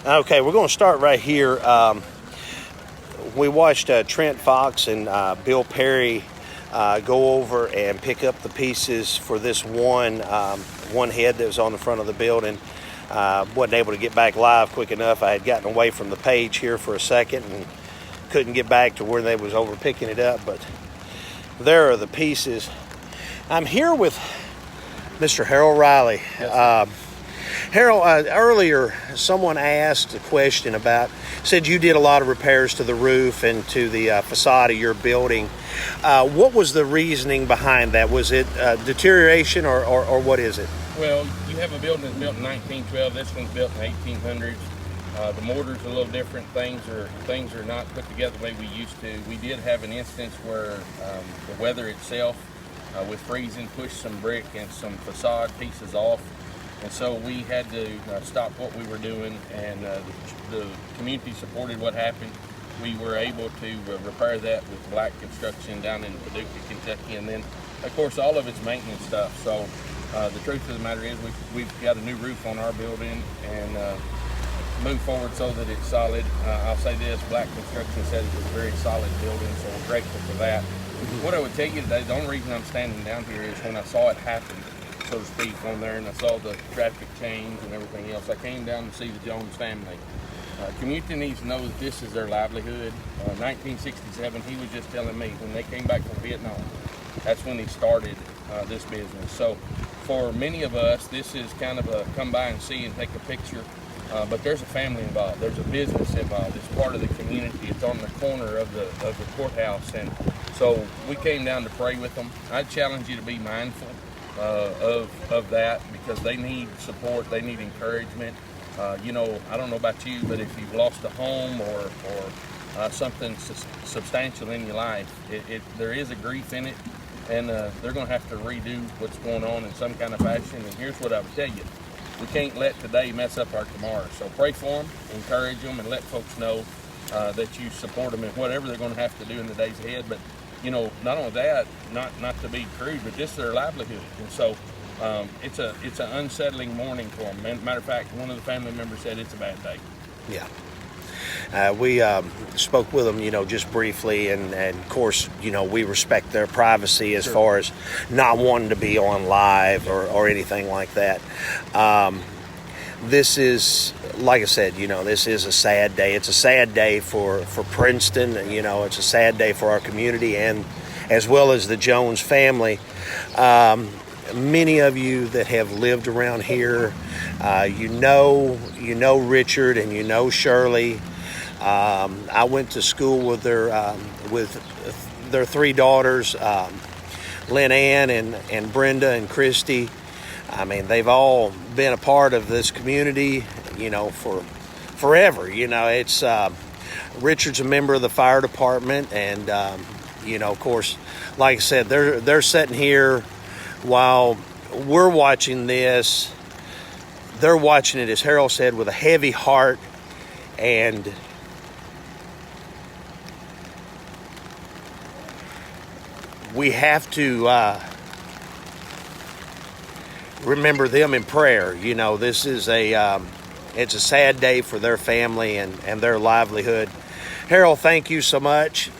Okay, we're going to start right here. We watched Trent Fox and Bill Perry go over and pick up the pieces for this one head that was on the front of the building. Wasn't able to get back live quick enough. I had gotten away from the page here for a second and couldn't get back to where they was over picking it up, but there are the pieces. I'm here with Mr. Harold Riley. Yes, Harold, earlier someone asked a question said you did a lot of repairs to the roof and to the facade of your building. What was the reasoning behind that? Was it deterioration or what is it? Well, you have a building that's built in 1912. This one's built in 1800s. The mortar's a little different. Things are not put together the way we used to. We did have an instance where the weather itself, with freezing, pushed some brick and some facade pieces off. And so we had to stop what we were doing, and the community supported what happened. We were able to repair that with Black Construction down in Paducah, Kentucky, and then, of course, all of it's maintenance stuff. So the truth of the matter is we've got a new roof on our building and move forward so that it's solid. I'll say this, Black Construction said it was a very solid building, so we're grateful for that. What I would tell you today, the only reason I'm standing down here is when I saw it happen, so to speak, on there, and I saw the traffic change and everything else. I came down to see the Jones family. Community needs to know that this is their livelihood. 1967, he was just telling me when they came back from Vietnam, that's when he started this business. So for many of us, this is kind of a come by and see and take a picture, but there's a family involved. There's a business involved. It's part of the community. It's on the corner of the courthouse, and so we came down to pray with them. I challenge you to be mindful of that, because they need support, they need encouragement. I don't know about you, but if you've lost a home or something substantial in your life, there is a grief in it, and they're going to have to redo what's going on in some kind of fashion. And here's what I would tell you: we can't let today mess up our tomorrow. So pray for them, encourage them, and let folks know that you support them in whatever they're going to have to do in the days ahead. But not only that, not to be crude, but just their livelihood. And so it's an unsettling morning for them. Matter of fact, one of the family members said it's a bad day. Yeah. We spoke with them, just briefly, and of course, we respect their privacy as far as not wanting to be on live or anything like that. This is, like I said, this is a sad day. It's a sad day for Princeton. It's a sad day for our community, and as well as the Jones family. Many of you that have lived around here, you know Richard and you know Shirley. I went to school with their three daughters, Lynn Ann and Brenda and Christy. I mean, they've all been a part of this community, for forever. It's Richard's a member of the fire department, and of course, like I said, they're sitting here while we're watching this. They're watching it, as Harold said, with a heavy heart, and we have to remember them in prayer. This is it's a sad day for their family and their livelihood. Harold, thank you so much.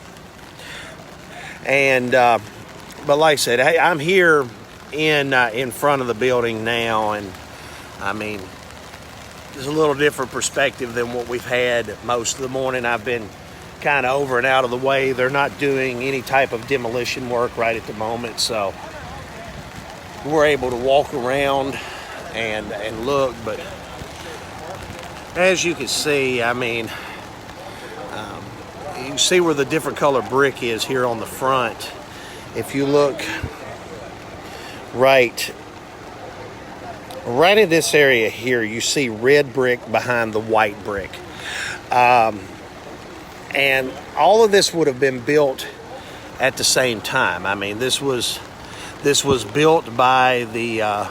And but like I said, hey, I'm here in front of the building now, and I mean, it's a little different perspective than what we've had most of the morning. I've been kind of over and out of the way. They're not doing any type of demolition work right at the moment, so we're able to walk around and look. But as you can see, I mean, you see where the different color brick is here on the front. If you look right in this area here, you see red brick behind the white brick. And all of this would have been built at the same time. I mean, this was built by the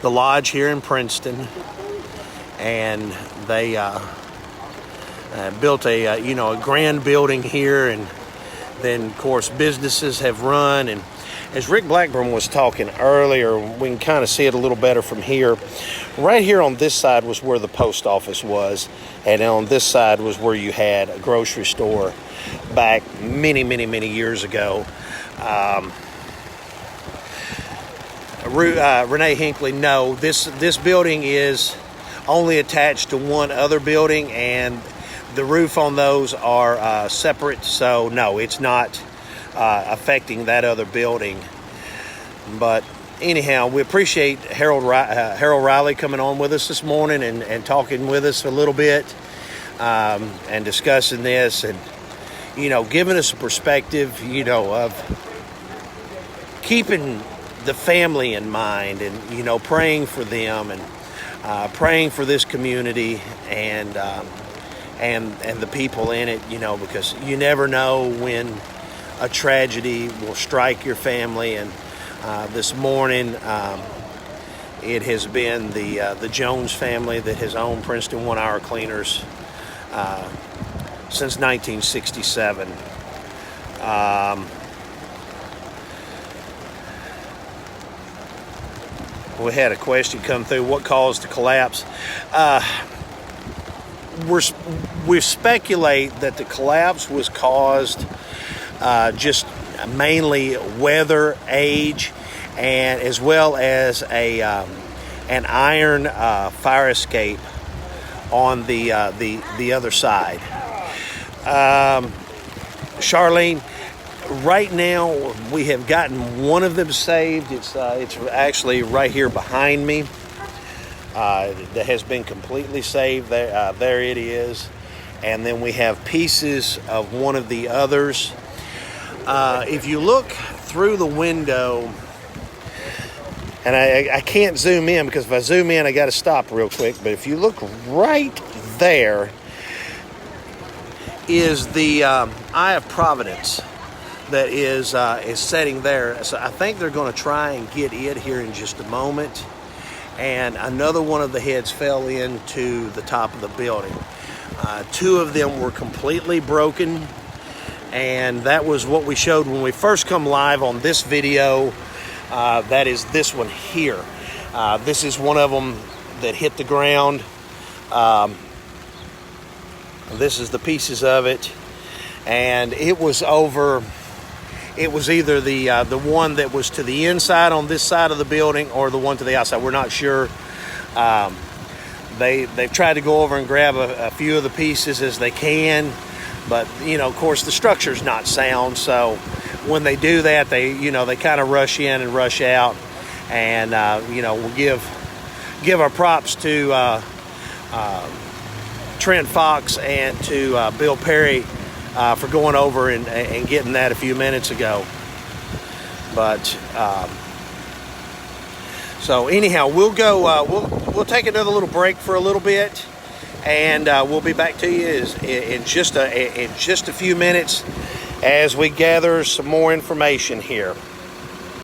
lodge here in Princeton, and they built a grand building here, and then of course businesses have run. And as Rick Blackburn was talking earlier, we can kind of see it a little better from here. right here on this side was where the post office was, and on this side was where you had a grocery store back many years ago. Renee Hinckley, no, this building is only attached to one other building, and the roof on those are separate, so no, it's not affecting that other building. But anyhow, we appreciate Harold Riley coming on with us this morning and talking with us a little bit and discussing this, and giving us a perspective of keeping the family in mind, and praying for them, and praying for this community and the people in it, because you never know when a tragedy will strike your family. And this morning, it has been the Jones family that has owned Princeton 1 Hour Cleaners since 1967. We had a question come through: what caused the collapse? We speculate that the collapse was caused just mainly weather, age, and as well as an iron fire escape on the other side. Charlene, right now we have gotten one of them saved. It's actually right here behind me. That has been completely saved. There it is. And then we have pieces of one of the others. If you look through the window, and I can't zoom in, because if I zoom in I got to stop real quick, but if you look right there is the Eye of Providence that is sitting there. So I think they're going to try and get it here in just a moment. And another one of the heads fell into the top of the building. Two of them were completely broken, and that was what we showed when we first come live on this video. That is this one here. This is one of them that hit the ground. This is the pieces of it, and it was over. It was either the one that was to the inside on this side of the building, or the one to the outside. We're not sure. They've tried to go over and grab a few of the pieces as they can, but of course the structure's not sound. So when they do that, they kind of rush in and rush out, and we'll give our props to Trent Fox and to Bill Perry for going over and getting that a few minutes ago. But so anyhow, we'll go. We'll take another little break for a little bit, and we'll be back to you in just a few minutes as we gather some more information here.